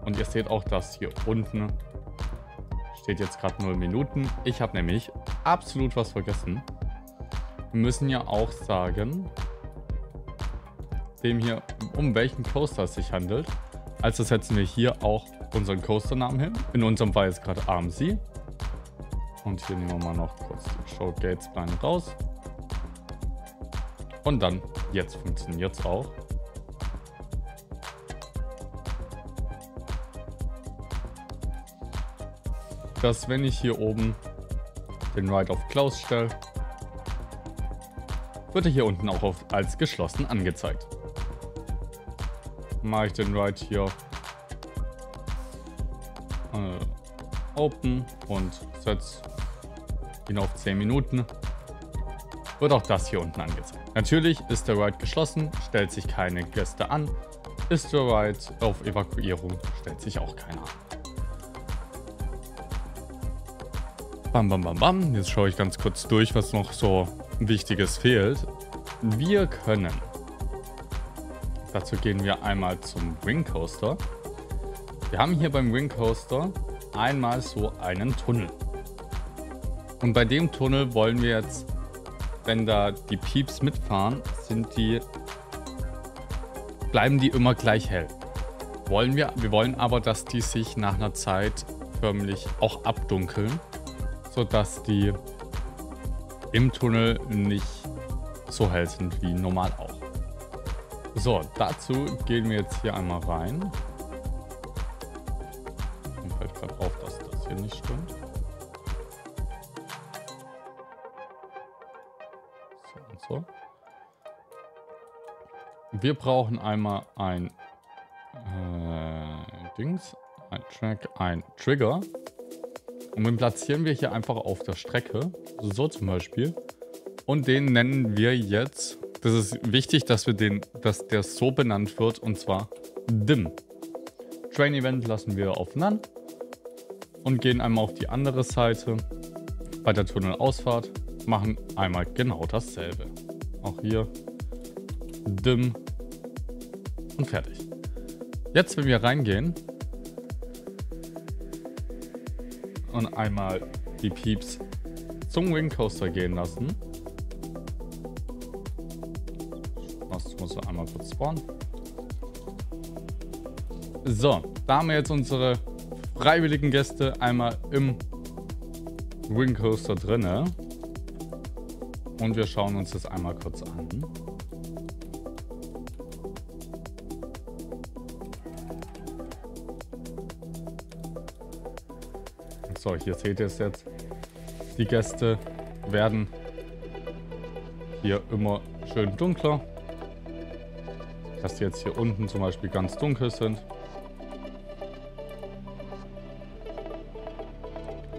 Und ihr seht auch, dass hier unten steht jetzt gerade 0 Minuten. Ich habe nämlich absolut was vergessen. Wir müssen ja auch sagen, dem hier, um welchen Coaster es sich handelt. Also setzen wir hier auch unseren Coaster-Namen hin. In unserem Fall ist gerade AMC. Und hier nehmen wir mal noch kurz die Show Gates Line raus. Und dann, jetzt funktioniert es auch. Dass wenn ich hier oben den Ride auf Close stelle, wird er hier unten auch als geschlossen angezeigt. Mache ich den Ride hier Open und setze ihn auf 10 Minuten, wird auch das hier unten angezeigt. Natürlich ist der Ride geschlossen, stellt sich keine Gäste an. Ist der Ride auf Evakuierung, stellt sich auch keiner an. Bam, bam, bam, bam. Jetzt schaue ich ganz kurz durch, was noch so Wichtiges fehlt. Wir können, dazu gehen wir einmal zum Wing Coaster. Wir haben hier beim Wing Coaster einmal so einen Tunnel. Und bei dem Tunnel wollen wir jetzt, wenn da die Pieps mitfahren, bleiben die immer gleich hell. Wir wollen aber, dass die sich nach einer Zeit förmlich auch abdunkeln, sodass die im Tunnel nicht so hell sind wie normal auch. So, dazu gehen wir jetzt hier einmal rein. Mir fällt gerade auf, dass das hier nicht stimmt. So und so. Wir brauchen einmal ein Trigger. Und den platzieren wir hier einfach auf der Strecke. So zum Beispiel. Und den nennen wir jetzt, das ist wichtig, dass der so benannt wird, und zwar Dim. Train Event lassen wir auf None und gehen einmal auf die andere Seite bei der Tunnelausfahrt, machen einmal genau dasselbe. Auch hier Dim und fertig. Jetzt, wenn wir reingehen und einmal die Pieps zum Wing Coaster gehen lassen. Das muss einmal kurz spawnen. So, da haben wir jetzt unsere freiwilligen Gäste einmal im Wing Coaster drinne. Und wir schauen uns das einmal kurz an. So, hier seht ihr es jetzt. Die Gäste werden hier immer schön dunkler. Dass die jetzt hier unten zum Beispiel ganz dunkel sind.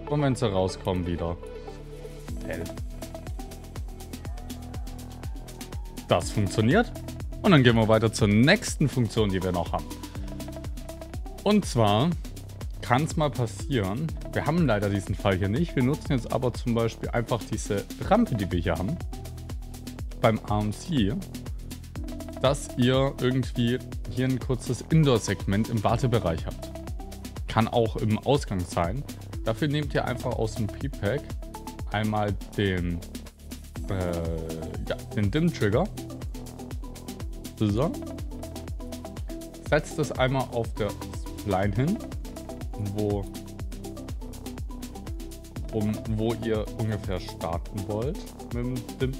Und wenn sie rauskommen, wieder hell. Das funktioniert. Und dann gehen wir weiter zur nächsten Funktion, die wir noch haben. Und zwar kann es mal passieren, wir haben leider diesen Fall hier nicht, wir nutzen jetzt aber zum Beispiel einfach diese Rampe, die wir hier haben, beim AMC, dass ihr irgendwie hier ein kurzes Indoor-Segment im Wartebereich habt. Kann auch im Ausgang sein. Dafür nehmt ihr einfach aus dem P-Pack einmal den Dim-Trigger. So. Setzt es einmal auf der Spline hin, wo ihr ungefähr starten wollt mit dem Dim.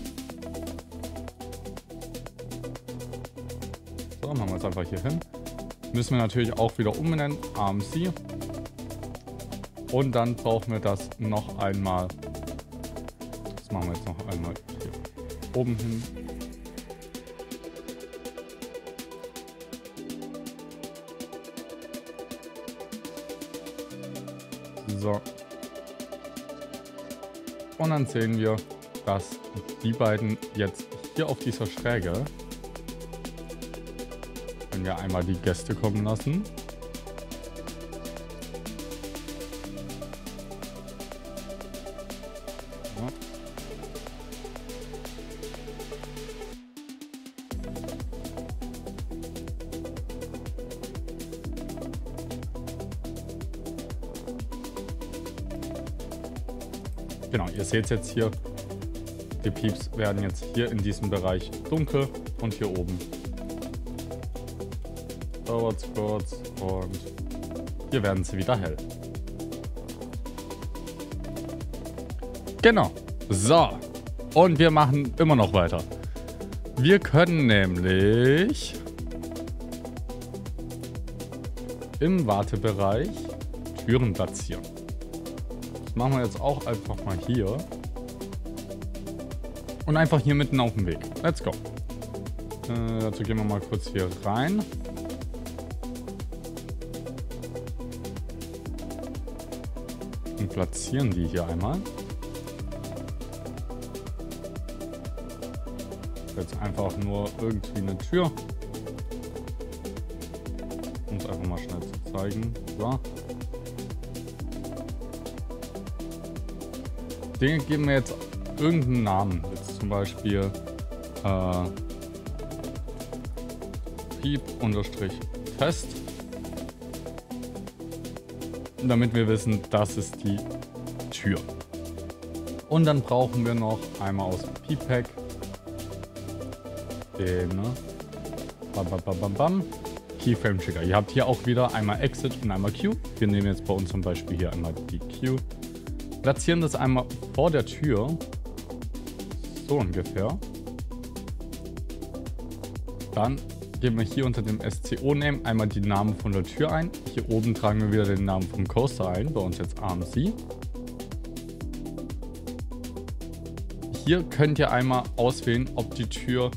So, machen wir es einfach hier hin. Müssen wir natürlich auch wieder umbenennen, AMC. Und dann brauchen wir das noch einmal. Das machen wir jetzt noch einmal hier oben hin. So. Und dann sehen wir, dass die beiden jetzt hier auf dieser Schräge, wenn wir einmal die Gäste kommen lassen, genau, ihr seht es jetzt hier, die Pieps werden jetzt hier in diesem Bereich dunkel und hier oben dauert es kurz und hier werden sie wieder hell. Genau, so, und wir machen immer noch weiter. Wir können nämlich im Wartebereich Türen platzieren. Machen wir jetzt auch einfach mal hier. Und einfach hier mitten auf dem Weg. Let's go. Dazu gehen wir mal kurz hier rein. Und platzieren die hier einmal. Jetzt einfach nur irgendwie eine Tür. Um es einfach mal schnell zu zeigen. So. Den geben wir jetzt irgendeinen Namen. Jetzt zum Beispiel Piep-Test. Damit wir wissen, das ist die Tür. Und dann brauchen wir noch einmal aus dem P-Pack den Keyframe Trigger. Ihr habt hier auch wieder einmal Exit und einmal Q. Wir nehmen jetzt bei uns zum Beispiel hier einmal die Q. Platzieren das einmal vor der Tür. So ungefähr. Dann geben wir hier unter dem SCO-Name einmal die Namen von der Tür ein. Hier oben tragen wir wieder den Namen vom Coaster ein. Bei uns jetzt AMC. Hier könnt ihr einmal auswählen, ob die Tür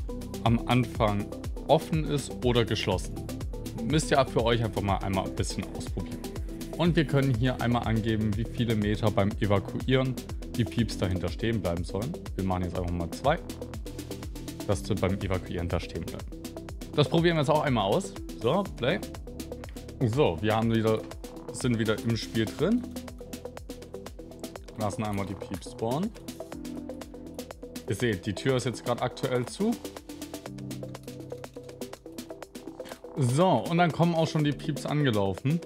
am Anfang offen ist oder geschlossen. Müsst ihr für euch einfach mal einmal ein bisschen ausprobieren. Und wir können hier einmal angeben, wie viele Meter beim Evakuieren die Pieps dahinter stehen bleiben sollen. Wir machen jetzt einfach mal 2, dass sie beim Evakuieren da stehen bleiben. Das probieren wir jetzt auch einmal aus. So, Play. So, wir haben sind wieder im Spiel drin. Lassen einmal die Pieps spawnen. Ihr seht, die Tür ist jetzt gerade aktuell zu. So, und dann kommen auch schon die Pieps angelaufen.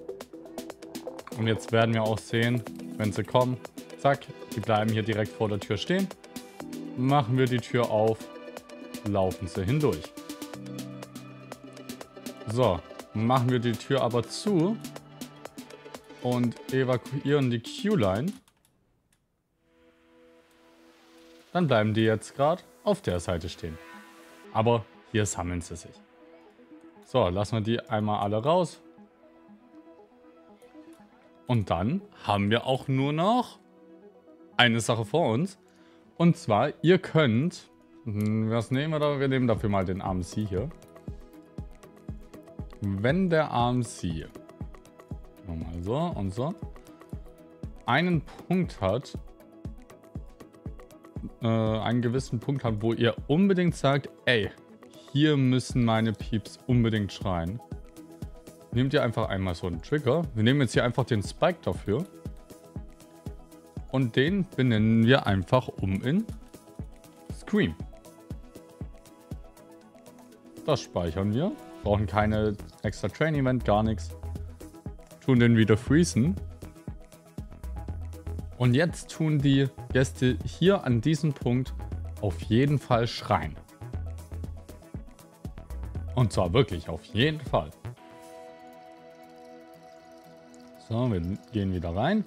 Und jetzt werden wir auch sehen, wenn sie kommen, zack, die bleiben hier direkt vor der Tür stehen. Machen wir die Tür auf, laufen sie hindurch. So, machen wir die Tür aber zu und evakuieren die Q-Line. Dann bleiben die jetzt gerade auf der Seite stehen. Aber hier sammeln sie sich. So, lassen wir die einmal alle raus. Und dann haben wir auch nur noch eine Sache vor uns. Und zwar, ihr könnt, was nehmen wir da? Wir nehmen dafür mal den AMC hier. Wenn der AMC, mal so und so, einen Punkt hat, einen gewissen Punkt hat, wo ihr unbedingt sagt, ey, hier müssen meine Pieps unbedingt schreien. Nehmt ihr einfach einmal so einen Trigger. Wir nehmen jetzt hier einfach den Spike dafür. Und den benennen wir einfach in Scream. Das speichern wir. Brauchen keine extra Train-Event, gar nichts. Tun den wieder freezen. Und jetzt tun die Gäste hier an diesem Punkt auf jeden Fall schreien. Und zwar wirklich auf jeden Fall. So, wir gehen wieder rein.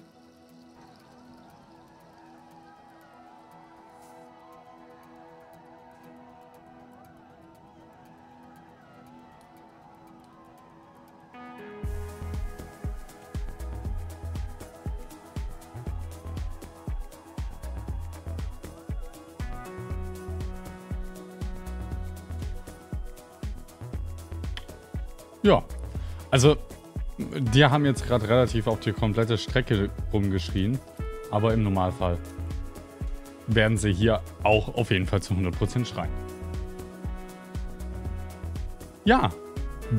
Ja, also die haben jetzt gerade relativ auf die komplette Strecke rumgeschrien, aber im Normalfall werden sie hier auch auf jeden Fall zu 100% schreien. Ja,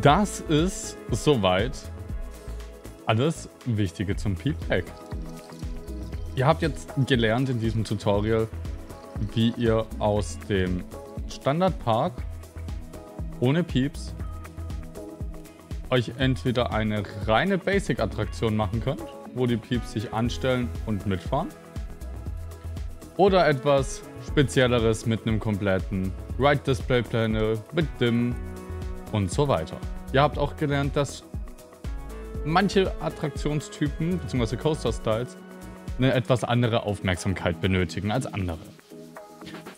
das ist soweit alles Wichtige zum Peep Pack. Ihr habt jetzt gelernt in diesem Tutorial, wie ihr aus dem Standardpark ohne Pieps euch entweder eine reine Basic-Attraktion machen könnt, wo die Pieps sich anstellen und mitfahren, oder etwas Spezielleres mit einem kompletten Ride-Display-Panel, mit Dim und so weiter. Ihr habt auch gelernt, dass manche Attraktionstypen bzw. Coaster-Styles eine etwas andere Aufmerksamkeit benötigen als andere.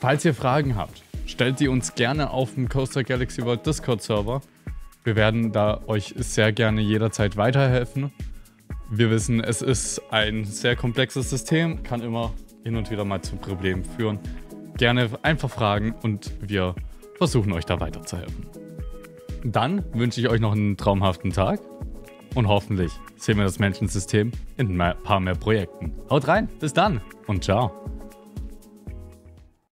Falls ihr Fragen habt, stellt die uns gerne auf dem Coaster Galaxy World Discord-Server. Wir werden da euch sehr gerne jederzeit weiterhelfen. Wir wissen, es ist ein sehr komplexes System, kann immer hin und wieder mal zu Problemen führen. Gerne einfach fragen und wir versuchen euch da weiterzuhelfen. Dann wünsche ich euch noch einen traumhaften Tag und hoffentlich sehen wir das Menschensystem in ein paar mehr Projekten. Haut rein, bis dann und ciao.